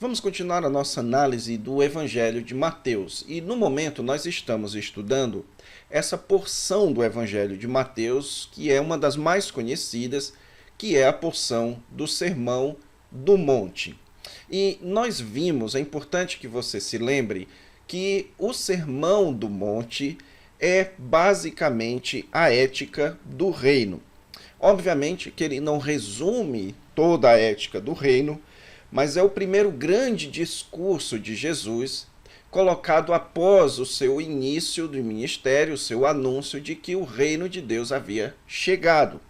Vamos continuar a nossa análise do Evangelho de Mateus. E no momento nós estamos estudando essa porção do Evangelho de Mateus, que é uma das mais conhecidas, que é a porção do Sermão do Monte. E nós vimos, é importante que você se lembre, que o Sermão do Monte é basicamente a ética do reino. Obviamente que ele não resume toda a ética do reino, mas é o primeiro grande discurso de Jesus, colocado após o seu início do ministério, o seu anúncio de que o reino de Deus havia chegado.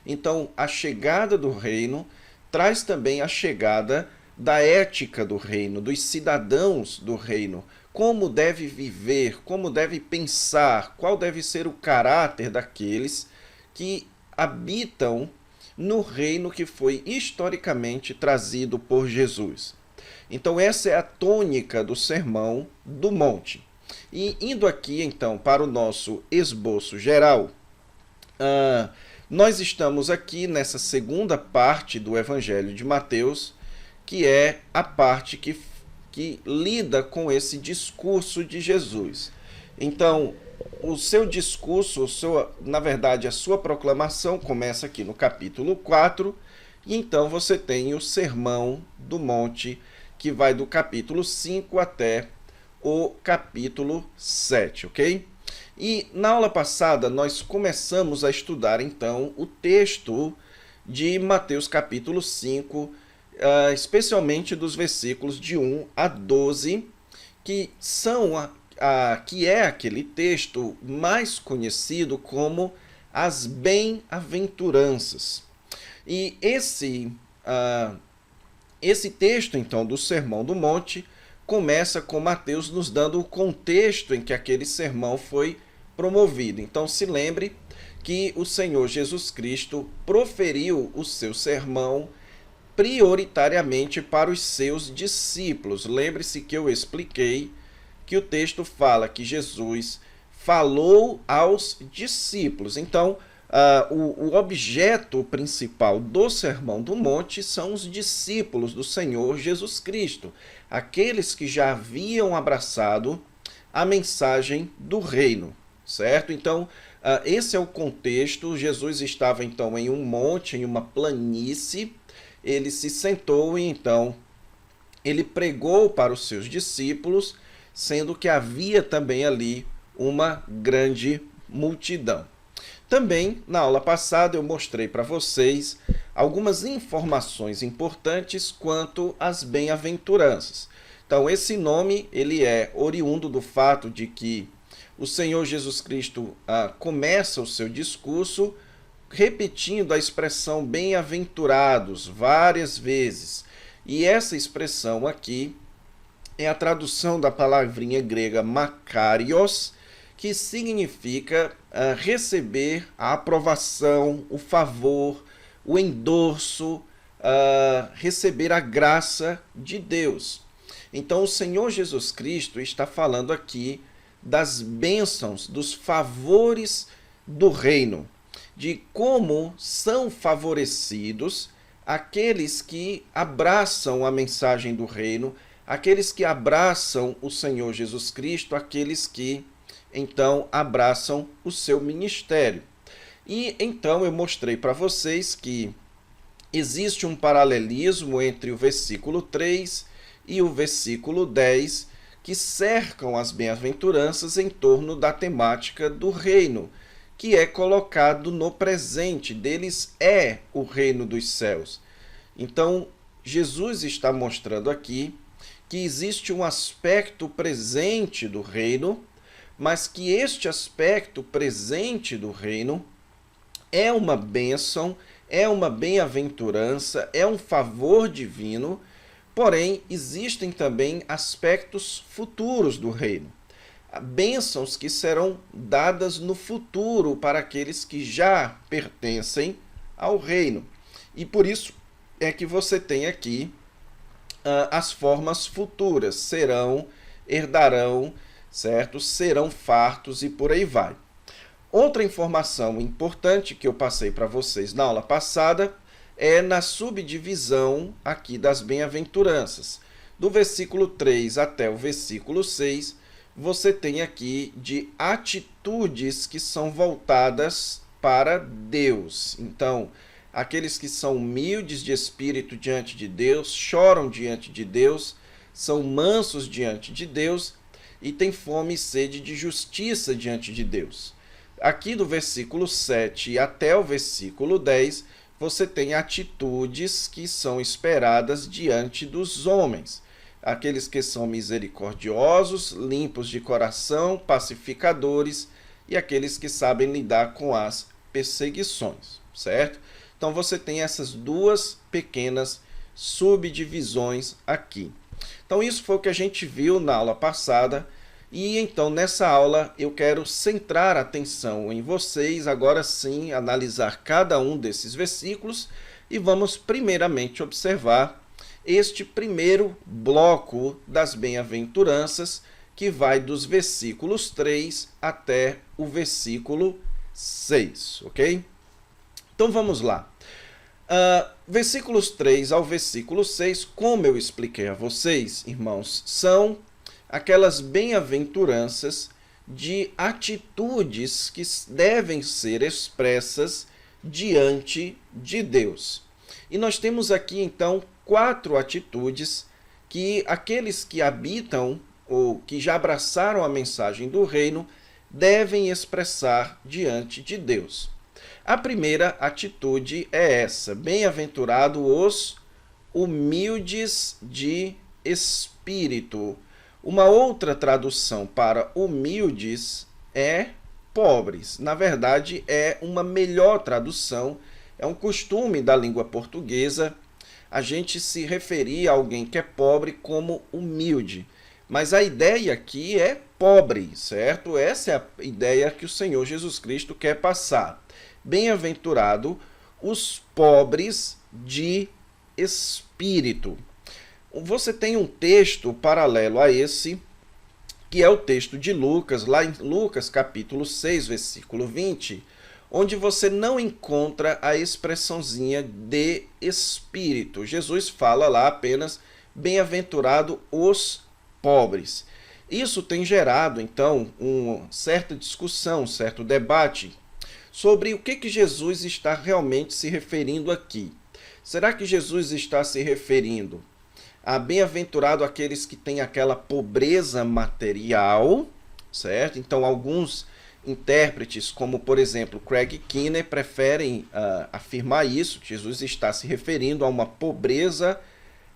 Então, a chegada do reino traz também a chegada da ética do reino, dos cidadãos do reino, como deve viver, como deve pensar, qual deve ser o caráter daqueles que habitam no reino que foi historicamente trazido por Jesus. Então essa é a tônica do Sermão do Monte. E indo aqui então para o nosso esboço geral, nós estamos aqui nessa segunda parte do Evangelho de Mateus, que é a parte que lida com esse discurso de Jesus. Então, o seu discurso, na verdade, a sua proclamação começa aqui no capítulo 4, e então você tem o Sermão do Monte, que vai do capítulo 5 até o capítulo 7, ok? E na aula passada nós começamos a estudar então o texto de Mateus capítulo 5, especialmente dos versículos de 1 a 12, que são que é aquele texto mais conhecido como as bem-aventuranças. E esse texto, então, do Sermão do Monte, começa com Mateus nos dando o contexto em que aquele sermão foi promovido. Então, se lembre que o Senhor Jesus Cristo proferiu o seu sermão prioritariamente para os seus discípulos. Lembre-se que eu expliquei que o texto fala que Jesus falou aos discípulos. Então, o objeto principal do Sermão do Monte são os discípulos do Senhor Jesus Cristo, aqueles que já haviam abraçado a mensagem do reino, certo? Então, esse é o contexto. Jesus estava, então, em um monte, em uma planície, ele se sentou e, então, ele pregou para os seus discípulos, sendo que havia também ali uma grande multidão. Também, na aula passada, eu mostrei para vocês algumas informações importantes quanto às bem-aventuranças. Então, esse nome ele é oriundo do fato de que o Senhor Jesus Cristo começa o seu discurso repetindo a expressão bem-aventurados várias vezes. E essa expressão aqui é a tradução da palavrinha grega makarios, que significa receber a aprovação, o favor, o endorso, receber a graça de Deus. Então, o Senhor Jesus Cristo está falando aqui das bênçãos, dos favores do reino, de como são favorecidos aqueles que abraçam a mensagem do reino, aqueles que abraçam o Senhor Jesus Cristo, aqueles que, então, abraçam o seu ministério. E, então, eu mostrei para vocês que existe um paralelismo entre o versículo 3 e o versículo 10, que cercam as bem-aventuranças em torno da temática do reino, que é colocado no presente, deles é o reino dos céus. Então, Jesus está mostrando aqui que existe um aspecto presente do reino, mas que este aspecto presente do reino é uma bênção, é uma bem-aventurança, é um favor divino, porém existem também aspectos futuros do reino, bênçãos que serão dadas no futuro para aqueles que já pertencem ao reino. E por isso é que você tem aqui as formas futuras, serão, herdarão, certo? Serão fartos e por aí vai. Outra informação importante que eu passei para vocês na aula passada é na subdivisão aqui das bem-aventuranças. Do versículo 3 até o versículo 6, você tem aqui de atitudes que são voltadas para Deus. Então, aqueles que são humildes de espírito diante de Deus, choram diante de Deus, são mansos diante de Deus e têm fome e sede de justiça diante de Deus. Aqui do versículo 7 até o versículo 10, você tem atitudes que são esperadas diante dos homens. Aqueles que são misericordiosos, limpos de coração, pacificadores e aqueles que sabem lidar com as perseguições, certo? Então você tem essas duas pequenas subdivisões aqui. Então isso foi o que a gente viu na aula passada e então nessa aula eu quero centrar a atenção em vocês, agora sim, analisar cada um desses versículos e vamos primeiramente observar este primeiro bloco das bem-aventuranças, que vai dos versículos 3 até o versículo 6, ok? Então vamos lá. Versículos 3 ao versículo 6, como eu expliquei a vocês, irmãos, são aquelas bem-aventuranças de atitudes que devem ser expressas diante de Deus. E nós temos aqui, então, 4 atitudes que aqueles que habitam ou que já abraçaram a mensagem do reino devem expressar diante de Deus. A primeira atitude é essa: bem-aventurados os humildes de espírito. Uma outra tradução para humildes é pobres. Na verdade, é uma melhor tradução, é um costume da língua portuguesa a gente se referir a alguém que é pobre como humilde. Mas a ideia aqui é pobre, certo? Essa é a ideia que o Senhor Jesus Cristo quer passar. Bem-aventurado os pobres de espírito. Você tem um texto paralelo a esse, que é o texto de Lucas, lá em Lucas capítulo 6, versículo 20, onde você não encontra a expressãozinha de espírito. Jesus fala lá apenas bem-aventurado os pobres. Isso tem gerado, então, uma certa discussão, um certo debate sobre o que Jesus está realmente se referindo aqui. Será que Jesus está se referindo a bem-aventurado aqueles que têm aquela pobreza material, certo? Então, alguns intérpretes, como por exemplo Craig Keener, preferem afirmar isso, que Jesus está se referindo a uma pobreza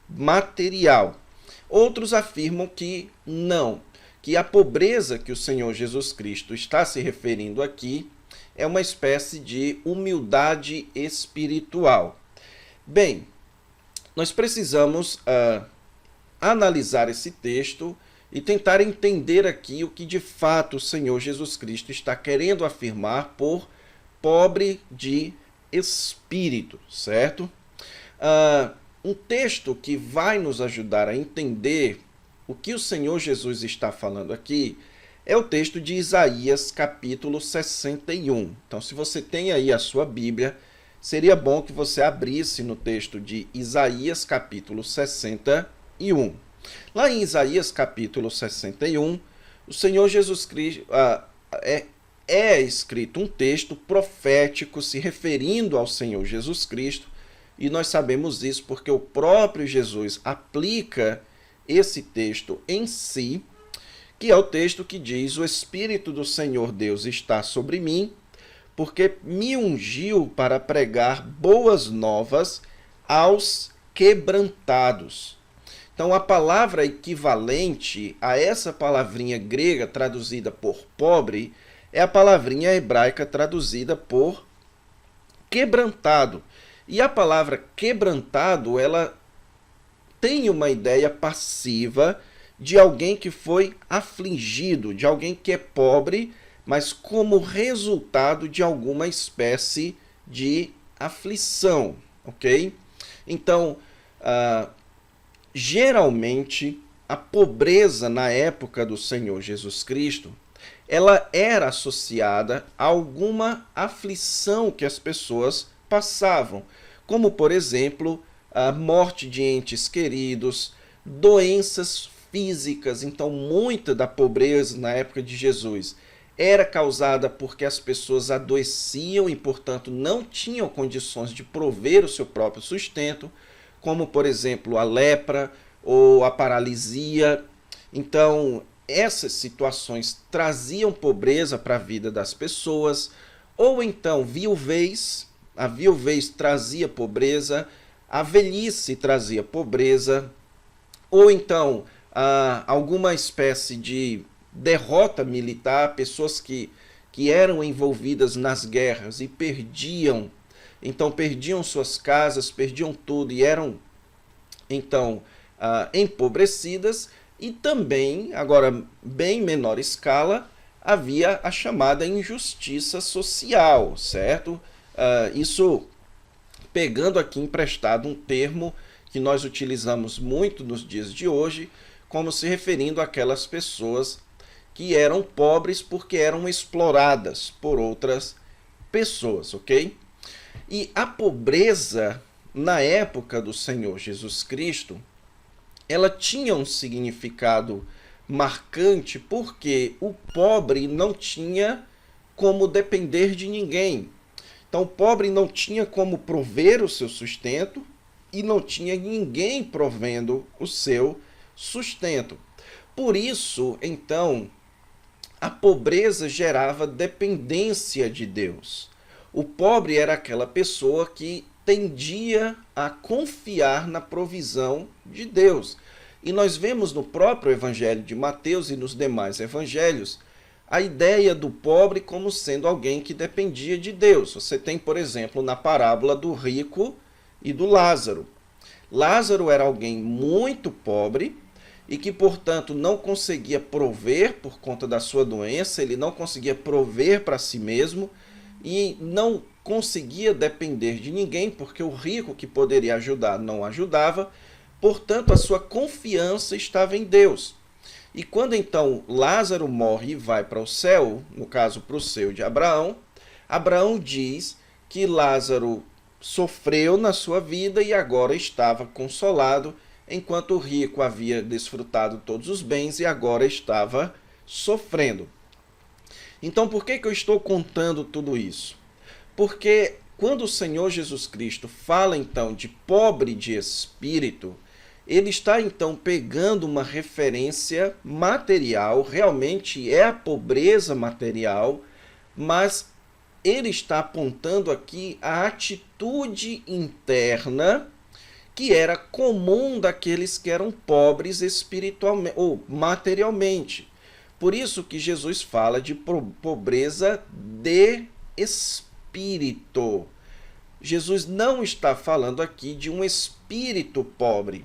material. Outros afirmam que não, que a pobreza que o Senhor Jesus Cristo está se referindo aqui é uma espécie de humildade espiritual. Bem, nós precisamos analisar esse texto e tentar entender aqui o que de fato o Senhor Jesus Cristo está querendo afirmar por pobre de espírito, certo? Um texto que vai nos ajudar a entender o que o Senhor Jesus está falando aqui é o texto de Isaías, capítulo 61. Então, se você tem aí a sua Bíblia, seria bom que você abrisse no texto de Isaías, capítulo 61. Lá em Isaías capítulo 61, o Senhor Jesus Cristo é escrito um texto profético se referindo ao Senhor Jesus Cristo, e nós sabemos isso porque o próprio Jesus aplica esse texto em si, que é o texto que diz: o Espírito do Senhor Deus está sobre mim, porque me ungiu para pregar boas novas aos quebrantados. Então, a palavra equivalente a essa palavrinha grega traduzida por pobre é a palavrinha hebraica traduzida por quebrantado. E a palavra quebrantado, ela tem uma ideia passiva de alguém que foi afligido, de alguém que é pobre, mas como resultado de alguma espécie de aflição, ok? Então, geralmente, a pobreza na época do Senhor Jesus Cristo, ela era associada a alguma aflição que as pessoas passavam, como, por exemplo, a morte de entes queridos, doenças físicas. Então, muita da pobreza na época de Jesus era causada porque as pessoas adoeciam e, portanto, não tinham condições de prover o seu próprio sustento, como, por exemplo, a lepra ou a paralisia. Então, essas situações traziam pobreza para a vida das pessoas, ou então viuvez, a viuvez trazia pobreza, a velhice trazia pobreza, ou então alguma espécie de derrota militar, pessoas que eram envolvidas nas guerras e perdiam, então perdiam suas casas, perdiam tudo e eram então empobrecidas. E também, agora bem menor escala, havia a chamada injustiça social, certo? Isso pegando aqui emprestado um termo que nós utilizamos muito nos dias de hoje, como se referindo àquelas pessoas que eram pobres porque eram exploradas por outras pessoas, ok? E a pobreza, na época do Senhor Jesus Cristo, ela tinha um significado marcante porque o pobre não tinha como depender de ninguém. Então, o pobre não tinha como prover o seu sustento e não tinha ninguém provendo o seu sustento. Por isso, então, a pobreza gerava dependência de Deus. O pobre era aquela pessoa que tendia a confiar na provisão de Deus. E nós vemos no próprio Evangelho de Mateus e nos demais evangelhos a ideia do pobre como sendo alguém que dependia de Deus. Você tem, por exemplo, na parábola do rico e do Lázaro. Lázaro era alguém muito pobre e que, portanto, não conseguia prover por conta da sua doença, ele não conseguia prover para si mesmo e não conseguia depender de ninguém, porque o rico que poderia ajudar não ajudava, portanto, a sua confiança estava em Deus. E quando então Lázaro morre e vai para o céu, no caso para o seio de Abraão, Abraão diz que Lázaro sofreu na sua vida e agora estava consolado, enquanto o rico havia desfrutado todos os bens e agora estava sofrendo. Então, por que eu estou contando tudo isso? Porque quando o Senhor Jesus Cristo fala então de pobre de espírito, ele está então pegando uma referência material, realmente é a pobreza material, mas ele está apontando aqui a atitude interna que era comum daqueles que eram pobres espiritualmente ou materialmente. Por isso que Jesus fala de pobreza de espírito. Jesus não está falando aqui de um espírito pobre,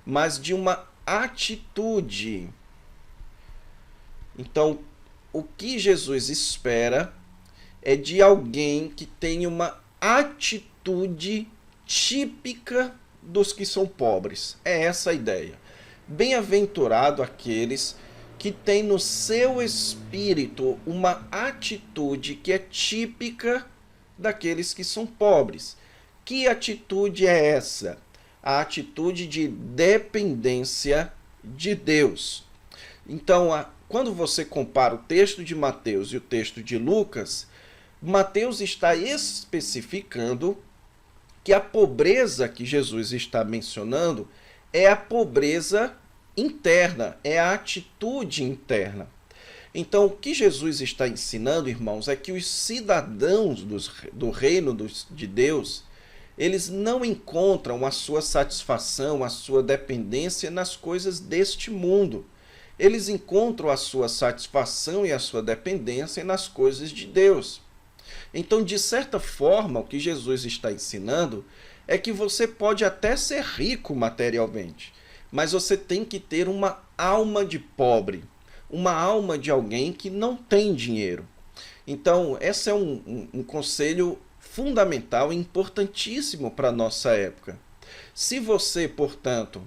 mas de uma atitude. Então, o que Jesus espera é de alguém que tenha uma atitude típica dos que são pobres. É essa a ideia. Bem-aventurado aqueles que têm no seu espírito uma atitude que é típica daqueles que são pobres. Que atitude é essa? A atitude de dependência de Deus. Então, quando você compara o texto de Mateus e o texto de Lucas, Mateus está especificando que a pobreza que Jesus está mencionando é a pobreza interna, é a atitude interna. Então, o que Jesus está ensinando, irmãos, é que os cidadãos do reino de Deus, eles não encontram a sua satisfação, a sua dependência nas coisas deste mundo. Eles encontram a sua satisfação e a sua dependência nas coisas de Deus. Então, de certa forma, o que Jesus está ensinando é que você pode até ser rico materialmente, mas você tem que ter uma alma de pobre, uma alma de alguém que não tem dinheiro. Então, esse é um conselho fundamental e importantíssimo para a nossa época. Se você, portanto,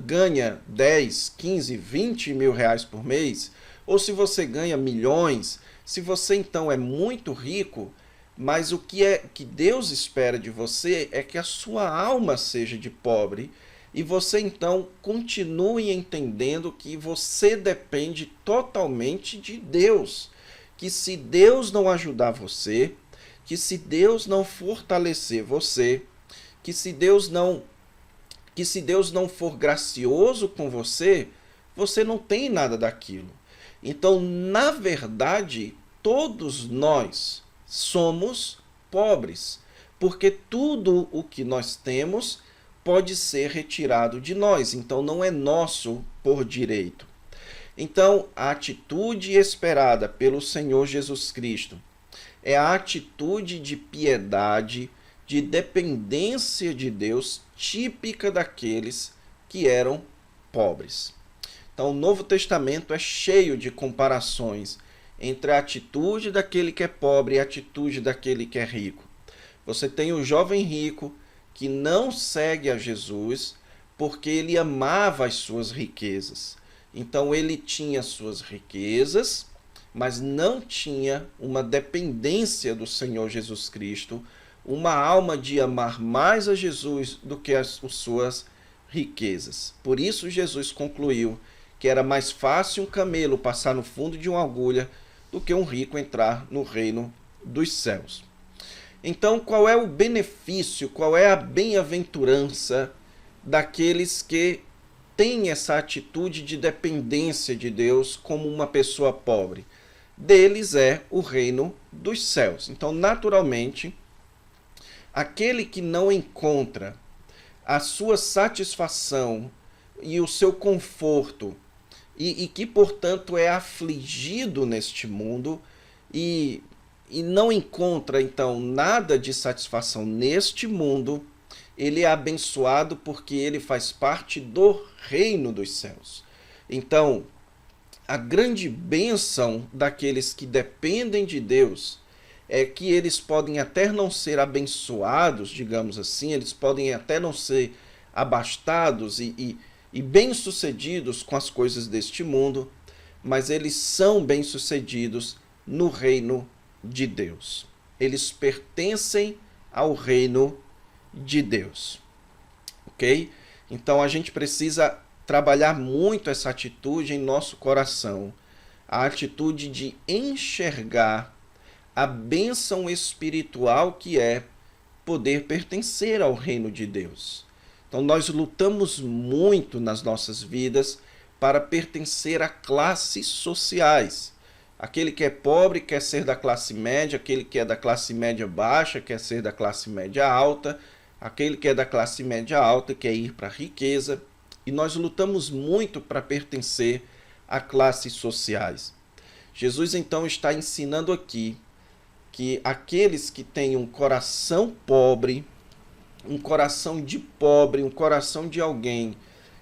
ganha 10, 15, 20 mil reais por mês, ou se você ganha milhões, se você então é muito rico, mas o que Deus espera de você é que a sua alma seja de pobre e você então continue entendendo que você depende totalmente de Deus. Que se Deus não ajudar você, que se Deus não fortalecer você, que se Deus não for gracioso com você, você não tem nada daquilo. Então, na verdade, todos nós somos pobres, porque tudo o que nós temos pode ser retirado de nós, então não é nosso por direito. Então, a atitude esperada pelo Senhor Jesus Cristo é a atitude de piedade, de dependência de Deus, típica daqueles que eram pobres. Então, o Novo Testamento é cheio de comparações entre a atitude daquele que é pobre e a atitude daquele que é rico. Você tem o jovem rico que não segue a Jesus porque ele amava as suas riquezas. Então, ele tinha suas riquezas, mas não tinha uma dependência do Senhor Jesus Cristo, uma alma de amar mais a Jesus do que as suas riquezas. Por isso, Jesus concluiu que era mais fácil um camelo passar no fundo de uma agulha do que um rico entrar no reino dos céus. Então, qual é o benefício, qual é a bem-aventurança daqueles que têm essa atitude de dependência de Deus como uma pessoa pobre? Deles é o reino dos céus. Então, naturalmente, aquele que não encontra a sua satisfação e o seu conforto e que, portanto, é afligido neste mundo e não encontra, então, nada de satisfação neste mundo, ele é abençoado porque ele faz parte do reino dos céus. Então, a grande bênção daqueles que dependem de Deus é que eles podem até não ser abençoados, digamos assim, eles podem até não ser abastados e bem-sucedidos com as coisas deste mundo, mas eles são bem-sucedidos no reino de Deus. Eles pertencem ao reino de Deus. Ok? Então a gente precisa trabalhar muito essa atitude em nosso coração, a atitude de enxergar a bênção espiritual que é poder pertencer ao reino de Deus. Então nós lutamos muito nas nossas vidas para pertencer a classes sociais. Aquele que é pobre quer ser da classe média, aquele que é da classe média baixa quer ser da classe média alta, aquele que é da classe média alta quer ir para a riqueza. E nós lutamos muito para pertencer a classes sociais. Jesus então está ensinando aqui que aqueles que têm um coração pobre, um coração de pobre, um coração de alguém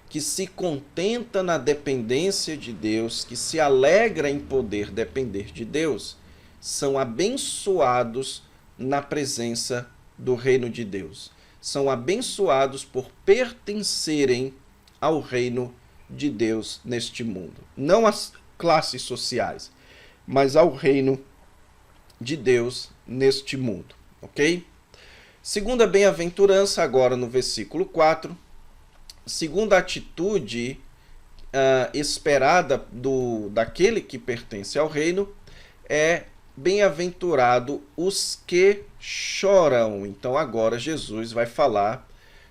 que se contenta na dependência de Deus, que se alegra em poder depender de Deus, são abençoados na presença do reino de Deus. São abençoados por pertencerem ao reino de Deus neste mundo. Não às classes sociais, mas ao reino de Deus neste mundo. Ok? Segunda bem-aventurança, agora no versículo 4. Segunda atitude esperada daquele que pertence ao reino é bem-aventurado os que choram. Então agora Jesus vai falar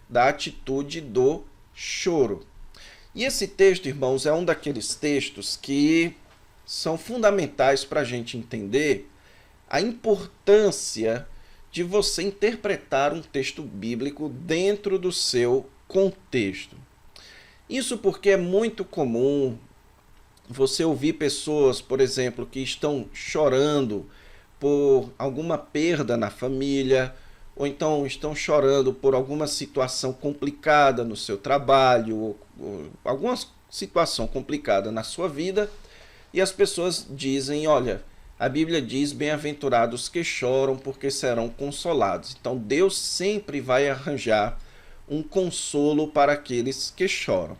da atitude do choro. E esse texto, irmãos, é um daqueles textos que são fundamentais para a gente entender a importância de você interpretar um texto bíblico dentro do seu contexto. Isso porque é muito comum você ouvir pessoas, por exemplo, que estão chorando por alguma perda na família, ou então estão chorando por alguma situação complicada no seu trabalho, ou alguma situação complicada na sua vida, e as pessoas dizem, olha, a Bíblia diz, bem-aventurados que choram, porque serão consolados. Então Deus sempre vai arranjar um consolo para aqueles que choram.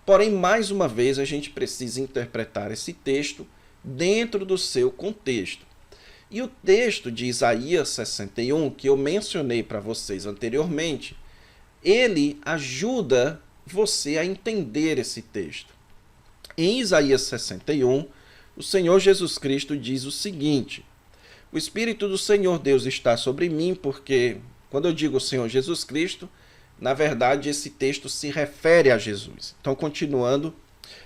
Porém, mais uma vez, a gente precisa interpretar esse texto dentro do seu contexto. E o texto de Isaías 61, que eu mencionei para vocês anteriormente, ele ajuda você a entender esse texto. Em Isaías 61, o Senhor Jesus Cristo diz o seguinte: o Espírito do Senhor Deus está sobre mim, porque, quando eu digo o Senhor Jesus Cristo, na verdade esse texto se refere a Jesus. Então, continuando,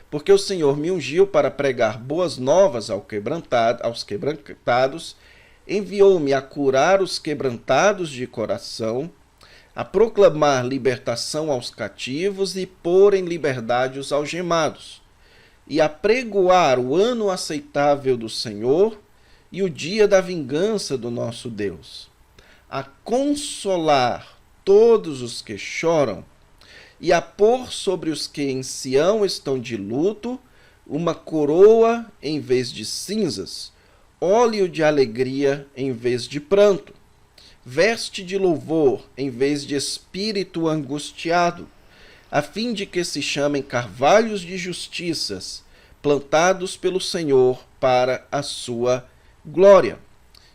porque o Senhor me ungiu para pregar boas novas aos quebrantados, enviou-me a curar os quebrantados de coração, a proclamar libertação aos cativos e pôr em liberdade os algemados, e a pregoar o ano aceitável do Senhor e o dia da vingança do nosso Deus, a consolar todos os que choram e a pôr sobre os que em Sião estão de luto uma coroa em vez de cinzas, óleo de alegria em vez de pranto, veste de louvor em vez de espírito angustiado, a fim de que se chamem carvalhos de justiças, plantados pelo Senhor para a sua glória.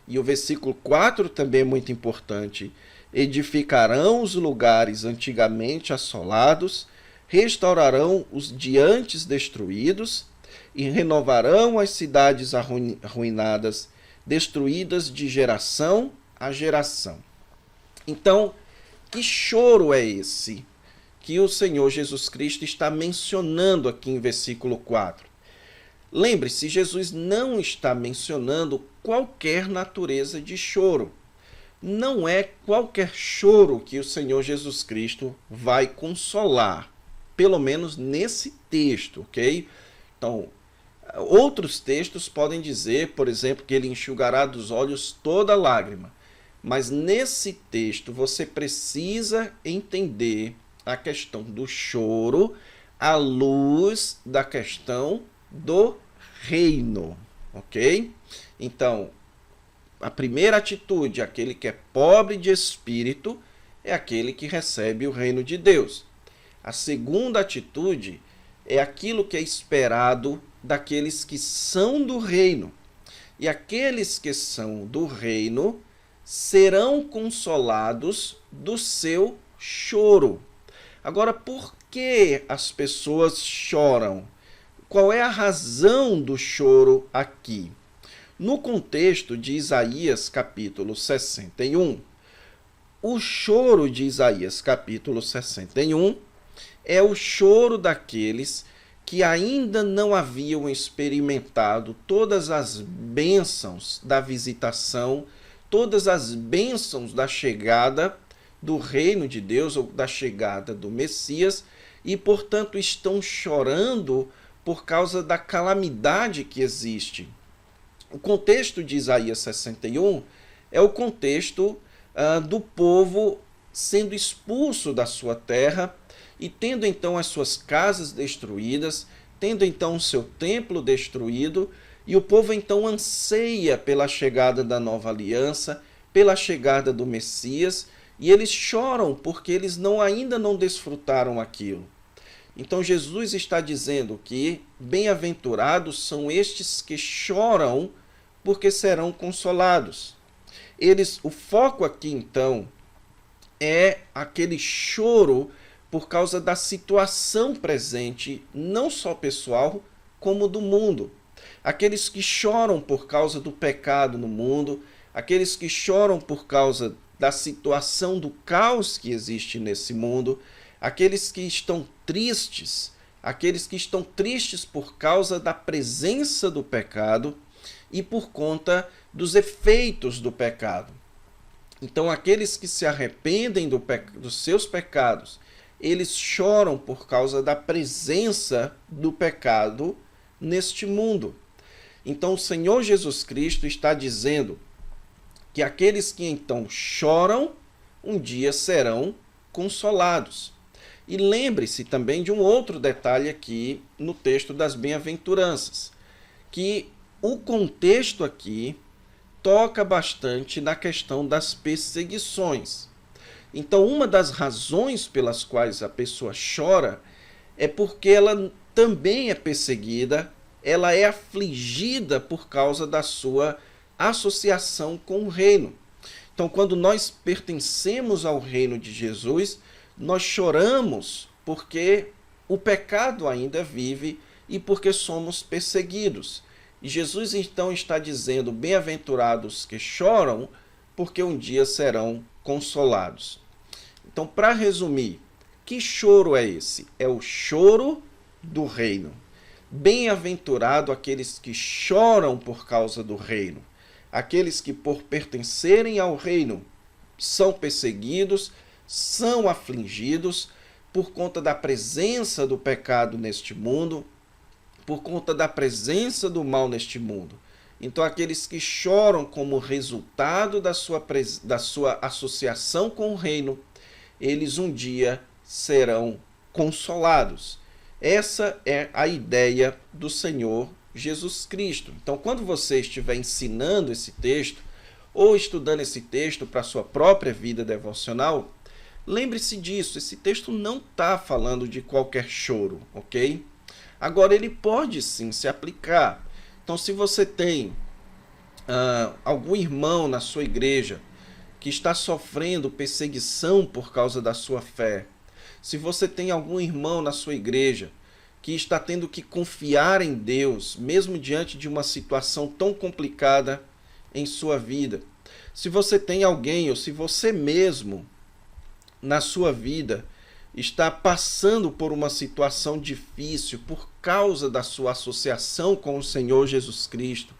E o versículo 4 também é muito importante. Edificarão os lugares antigamente assolados, restaurarão os de antes destruídos e renovarão as cidades arruinadas, destruídas de geração a geração. Então, que choro é esse que o Senhor Jesus Cristo está mencionando aqui em versículo 4? Lembre-se, Jesus não está mencionando qualquer natureza de choro. Não é qualquer choro que o Senhor Jesus Cristo vai consolar, pelo menos nesse texto, ok? Então, outros textos podem dizer, por exemplo, que ele enxugará dos olhos toda lágrima. Mas nesse texto você precisa entender a questão do choro à luz da questão do reino, ok? Então, a primeira atitude, aquele que é pobre de espírito, é aquele que recebe o reino de Deus. A segunda atitude é aquilo que é esperado daqueles que são do reino. E aqueles que são do reino serão consolados do seu choro. Agora, por que as pessoas choram? Qual é a razão do choro aqui? No contexto de Isaías capítulo 61, o choro de Isaías capítulo 61 é o choro daqueles que ainda não haviam experimentado todas as bênçãos da visitação, todas as bênçãos da chegada do reino de Deus ou da chegada do Messias e, portanto, estão chorando por causa da calamidade que existe. O contexto de Isaías 61 é o contexto do povo sendo expulso da sua terra e tendo então as suas casas destruídas, tendo então o seu templo destruído, e o povo então anseia pela chegada da nova aliança, pela chegada do Messias, e eles choram porque eles ainda não desfrutaram aquilo. Então Jesus está dizendo que bem-aventurados são estes que choram, porque serão consolados. O foco aqui então é aquele choro por causa da situação presente, não só pessoal, como do mundo. Aqueles que choram por causa do pecado no mundo, aqueles que choram por causa da situação do caos que existe nesse mundo, aqueles que estão tristes por causa da presença do pecado e por conta dos efeitos do pecado. Então, aqueles que se arrependem dos seus pecados, eles choram por causa da presença do pecado neste mundo. Então, o Senhor Jesus Cristo está dizendo que aqueles que então choram, um dia serão consolados. E lembre-se também de um outro detalhe aqui no texto das bem-aventuranças, que o contexto aqui toca bastante na questão das perseguições. Então, uma das razões pelas quais a pessoa chora é porque ela também é perseguida, ela é afligida por causa da sua associação com o reino. Então, quando nós pertencemos ao reino de Jesus, Nós choramos porque o pecado ainda vive e porque somos perseguidos. E Jesus então está dizendo: bem-aventurados que choram, porque um dia serão consolados. Então, para resumir, que choro é esse? É o choro do reino. Bem-aventurado aqueles que choram por causa do reino. Aqueles que, por pertencerem ao reino, são perseguidos, são afligidos por conta da presença do pecado neste mundo, por conta da presença do mal neste mundo. Então, aqueles que choram como resultado da sua associação com o reino, eles um dia serão consolados. Essa é a ideia do Senhor Jesus Cristo. Então, quando você estiver ensinando esse texto, ou estudando esse texto para a sua própria vida devocional, lembre-se disso, esse texto não está falando de qualquer choro, ok? Agora, ele pode sim se aplicar. Então, se você tem algum irmão na sua igreja que está sofrendo perseguição por causa da sua fé, se você tem algum irmão na sua igreja que está tendo que confiar em Deus, mesmo diante de uma situação tão complicada em sua vida, se você tem alguém, ou se você mesmo, na sua vida, está passando por uma situação difícil por causa da sua associação com o Senhor Jesus Cristo,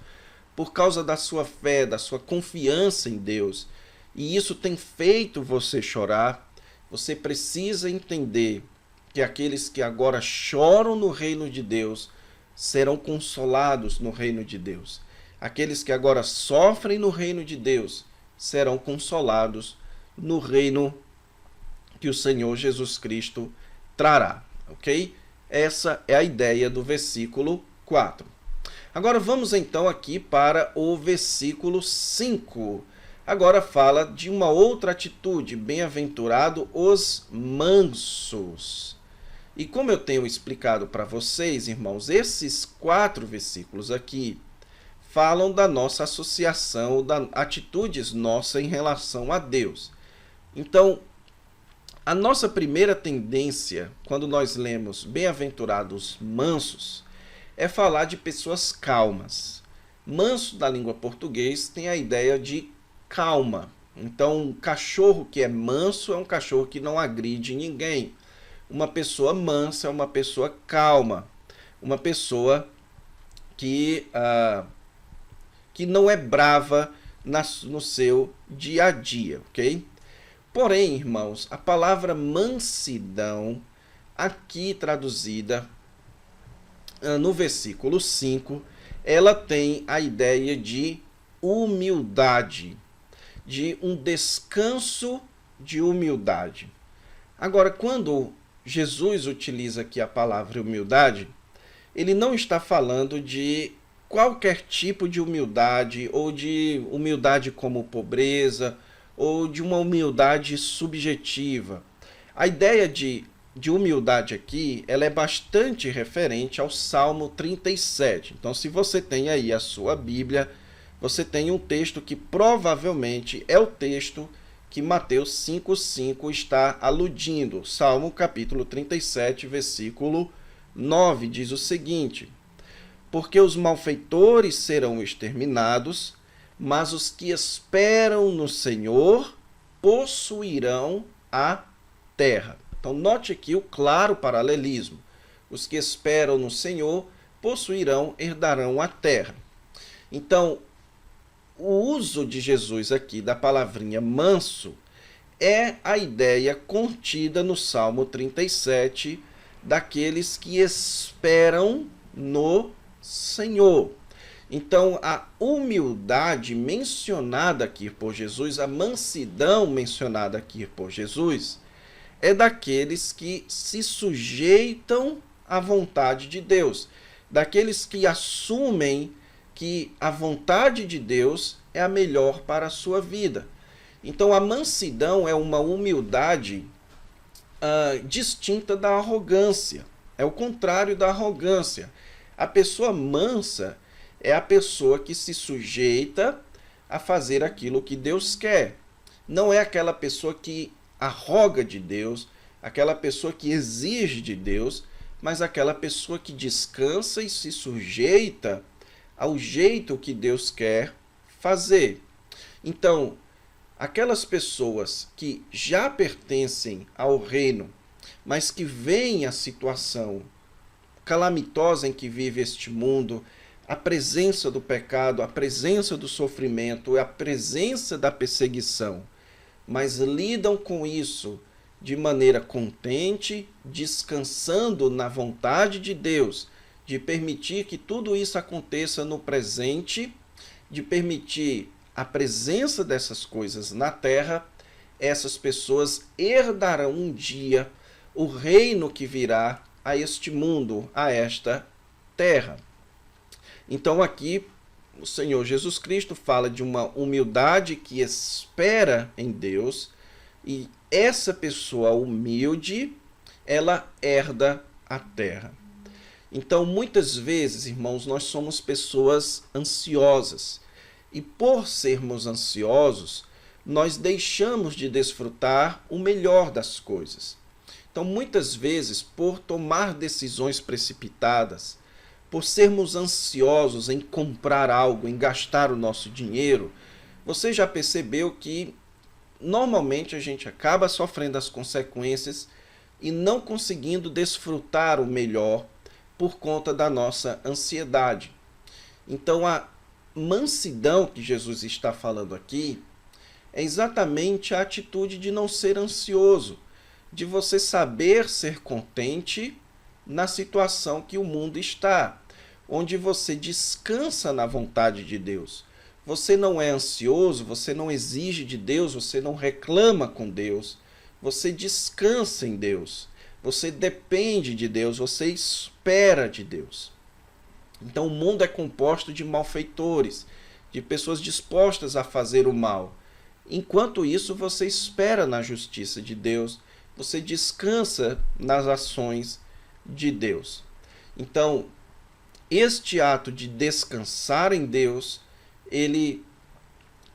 por causa da sua fé, da sua confiança em Deus, e isso tem feito você chorar, você precisa entender que aqueles que agora choram no reino de Deus serão consolados no reino de Deus. Aqueles que agora sofrem no reino de Deus serão consolados no reino que o Senhor Jesus Cristo trará, ok? Essa é a ideia do versículo 4. Agora vamos então aqui para o versículo 5. Agora fala de uma outra atitude: bem-aventurado os mansos. E como eu tenho explicado para vocês, irmãos, esses 4 versículos aqui falam da nossa associação, das atitudes nossas em relação a Deus. Então, a nossa primeira tendência, quando nós lemos bem-aventurados mansos, é falar de pessoas calmas. Manso, na língua portuguesa, tem a ideia de calma. Então, um cachorro que é manso é um cachorro que não agride ninguém. Uma pessoa mansa é uma pessoa calma. Uma pessoa que não é brava no seu dia a dia, ok? Porém, irmãos, a palavra mansidão, aqui traduzida no versículo 5, ela tem a ideia de humildade, de um descanso de humildade. Agora, quando Jesus utiliza aqui a palavra humildade, ele não está falando de qualquer tipo de humildade, ou de humildade como pobreza, ou de uma humildade subjetiva. A ideia de humildade aqui, ela é bastante referente ao Salmo 37. Então, se você tem aí a sua Bíblia, você tem um texto que provavelmente é o texto que Mateus 5,5 está aludindo. Salmo capítulo 37, versículo 9, diz o seguinte: porque os malfeitores serão exterminados, mas os que esperam no Senhor possuirão a terra. Então, note aqui o claro paralelismo. Os que esperam no Senhor possuirão, herdarão a terra. Então, o uso de Jesus aqui da palavrinha manso é a ideia contida no Salmo 37 daqueles que esperam no Senhor. Então, a humildade mencionada aqui por Jesus, a mansidão mencionada aqui por Jesus, é daqueles que se sujeitam à vontade de Deus, daqueles que assumem que a vontade de Deus é a melhor para a sua vida. Então, a mansidão é uma humildade distinta da arrogância. É o contrário da arrogância. A pessoa mansa é a pessoa que se sujeita a fazer aquilo que Deus quer. Não é aquela pessoa que arroga de Deus, aquela pessoa que exige de Deus, mas aquela pessoa que descansa e se sujeita ao jeito que Deus quer fazer. Então, aquelas pessoas que já pertencem ao reino, mas que veem a situação calamitosa em que vive este mundo, a presença do pecado, a presença do sofrimento, a presença da perseguição, mas lidam com isso de maneira contente, descansando na vontade de Deus, de permitir que tudo isso aconteça no presente, de permitir a presença dessas coisas na terra, essas pessoas herdarão um dia o reino que virá a este mundo, a esta terra. Então aqui o Senhor Jesus Cristo fala de uma humildade que espera em Deus, e essa pessoa humilde, ela herda a terra. Então, muitas vezes, irmãos, nós somos pessoas ansiosas. E por sermos ansiosos, nós deixamos de desfrutar o melhor das coisas. Então, muitas vezes, por tomar decisões precipitadas, por sermos ansiosos em comprar algo, em gastar o nosso dinheiro, você já percebeu que normalmente a gente acaba sofrendo as consequências e não conseguindo desfrutar o melhor por conta da nossa ansiedade. Então, a mansidão que Jesus está falando aqui é exatamente a atitude de não ser ansioso, de você saber ser contente na situação que o mundo está, onde você descansa na vontade de Deus. Você não é ansioso, você não exige de Deus, você não reclama com Deus, você descansa em Deus, você depende de Deus, você espera de Deus. Então o mundo é composto de malfeitores, de pessoas dispostas a fazer o mal. Enquanto isso, você espera na justiça de Deus, você descansa nas ações de Deus. Então, este ato de descansar em Deus, ele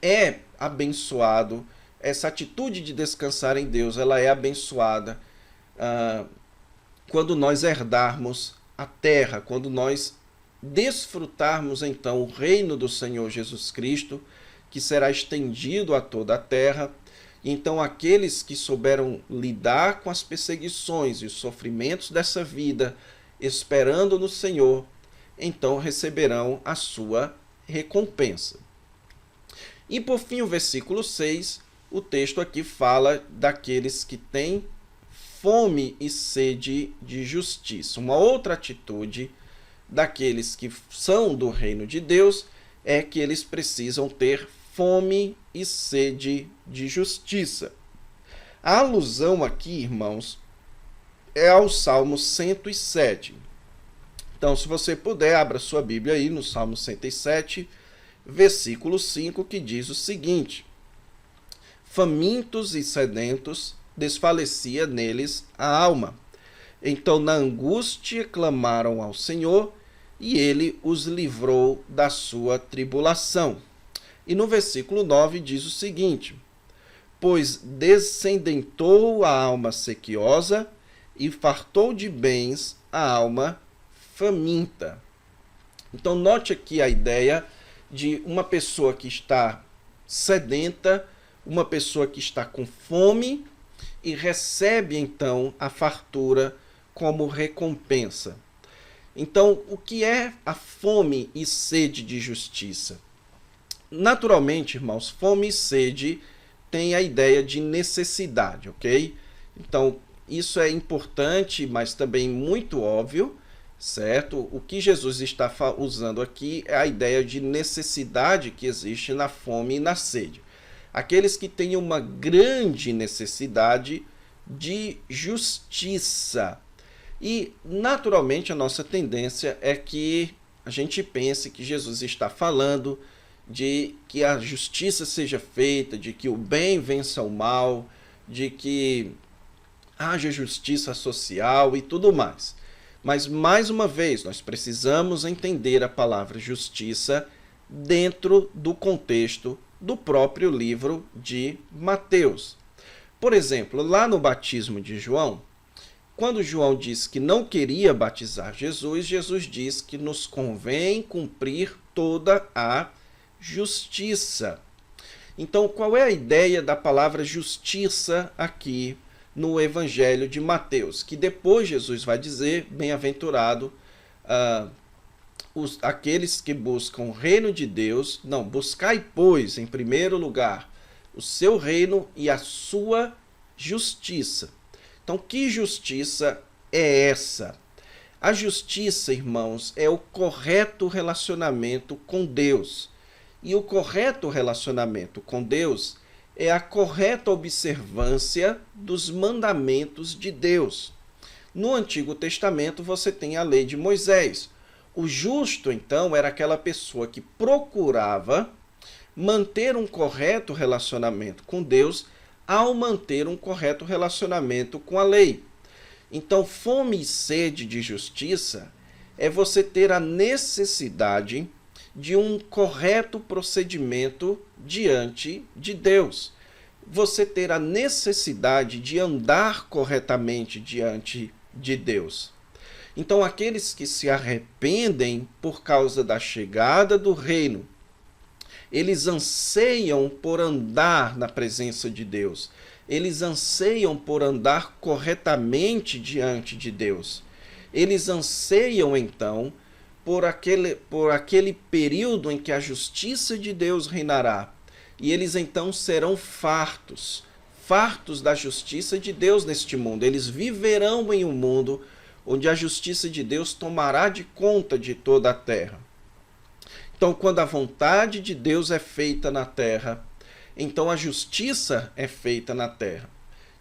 é abençoado. Essa atitude de descansar em Deus, ela é abençoada quando nós herdarmos a terra, quando nós desfrutarmos então o reino do Senhor Jesus Cristo, que será estendido a toda a terra. Então aqueles que souberam lidar com as perseguições e os sofrimentos dessa vida, esperando no Senhor, então receberão a sua recompensa. E por fim, o versículo 6, o texto aqui fala daqueles que têm fome e sede de justiça. Uma outra atitude daqueles que são do reino de Deus é que eles precisam ter fome e sede de justiça. A alusão aqui, irmãos, é ao Salmo 107. Então, se você puder, abra sua Bíblia aí no Salmo 107, versículo 5, que diz o seguinte: famintos e sedentos, desfalecia neles a alma. Então, na angústia, clamaram ao Senhor, e ele os livrou da sua tribulação. E no versículo 9 diz o seguinte: pois descendentou a alma sequiosa, e fartou de bens a alma faminta. Então, note aqui a ideia de uma pessoa que está sedenta, uma pessoa que está com fome, e recebe então a fartura como recompensa. Então, o que é a fome e sede de justiça? Naturalmente, irmãos, fome e sede tem a ideia de necessidade, ok? Então, isso é importante, mas também muito óbvio, certo? O que Jesus está usando aqui é a ideia de necessidade que existe na fome e na sede. Aqueles que têm uma grande necessidade de justiça. E, naturalmente, a nossa tendência é que a gente pense que Jesus está falando de que a justiça seja feita, de que o bem vença o mal, de que haja justiça social e tudo mais. Mas, mais uma vez, nós precisamos entender a palavra justiça dentro do contexto do próprio livro de Mateus. Por exemplo, lá no batismo de João, quando João disse que não queria batizar Jesus, Jesus diz que nos convém cumprir toda a justiça. Então, qual é a ideia da palavra justiça aqui no Evangelho de Mateus? Que depois Jesus vai dizer, bem-aventurado aqueles que buscam o reino de Deus. Não, buscai, pois, em primeiro lugar, o seu reino e a sua justiça. Então, que justiça é essa? A justiça, irmãos, é o correto relacionamento com Deus. E o correto relacionamento com Deus é a correta observância dos mandamentos de Deus. No Antigo Testamento, você tem a lei de Moisés. O justo, então, era aquela pessoa que procurava manter um correto relacionamento com Deus ao manter um correto relacionamento com a lei. Então, fome e sede de justiça é você ter a necessidade de um correto procedimento diante de Deus. Você ter a necessidade de andar corretamente diante de Deus. Então, aqueles que se arrependem por causa da chegada do reino, eles anseiam por andar na presença de Deus. Eles anseiam por andar corretamente diante de Deus. Eles anseiam, então, por aquele período em que a justiça de Deus reinará. E eles, então, serão fartos da justiça de Deus neste mundo. Eles viverão em um mundo onde a justiça de Deus tomará de conta de toda a terra. Então, quando a vontade de Deus é feita na terra, então a justiça é feita na terra.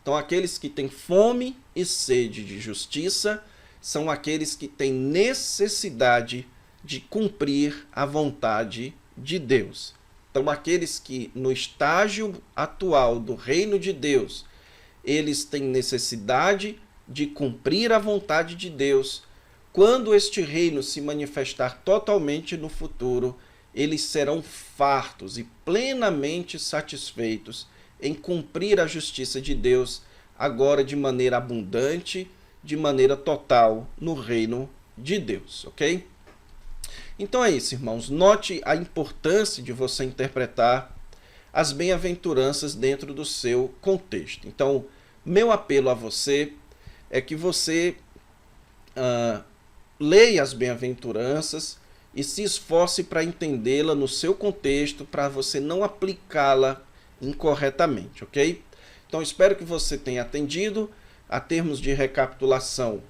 Então, aqueles que têm fome e sede de justiça são aqueles que têm necessidade de cumprir a vontade de Deus. Então, aqueles que no estágio atual do reino de Deus, eles têm necessidade de cumprir a vontade de Deus. Quando este reino se manifestar totalmente no futuro, eles serão fartos e plenamente satisfeitos em cumprir a justiça de Deus, agora de maneira abundante, de maneira total, no reino de Deus, ok? Então é isso, irmãos. Note a importância de você interpretar as bem-aventuranças dentro do seu contexto. Então, meu apelo a você é que você leia as bem-aventuranças e se esforce para entendê-la no seu contexto, para você não aplicá-la incorretamente, ok? Então, espero que você tenha atendido. A termos de recapitulação,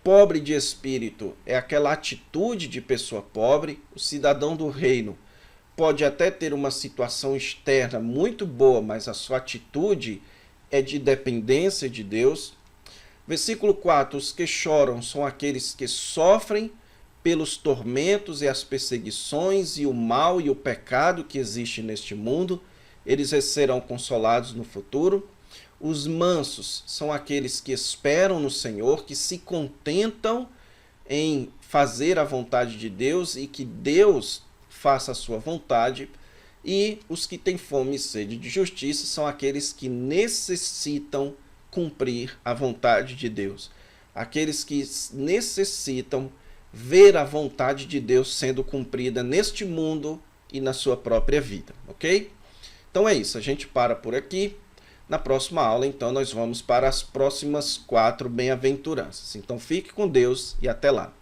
pobre de espírito é aquela atitude de pessoa pobre. O cidadão do reino pode até ter uma situação externa muito boa, mas a sua atitude é de dependência de Deus. Versículo 4, os que choram são aqueles que sofrem pelos tormentos e as perseguições e o mal e o pecado que existe neste mundo. Eles serão consolados no futuro. Os mansos são aqueles que esperam no Senhor, que se contentam em fazer a vontade de Deus e que Deus faça a sua vontade. E os que têm fome e sede de justiça são aqueles que necessitam cumprir a vontade de Deus. Aqueles que necessitam ver a vontade de Deus sendo cumprida neste mundo e na sua própria vida, ok? Então é isso, a gente para por aqui. Na próxima aula, então, nós vamos para as próximas 4 bem-aventuranças. Então, fique com Deus e até lá.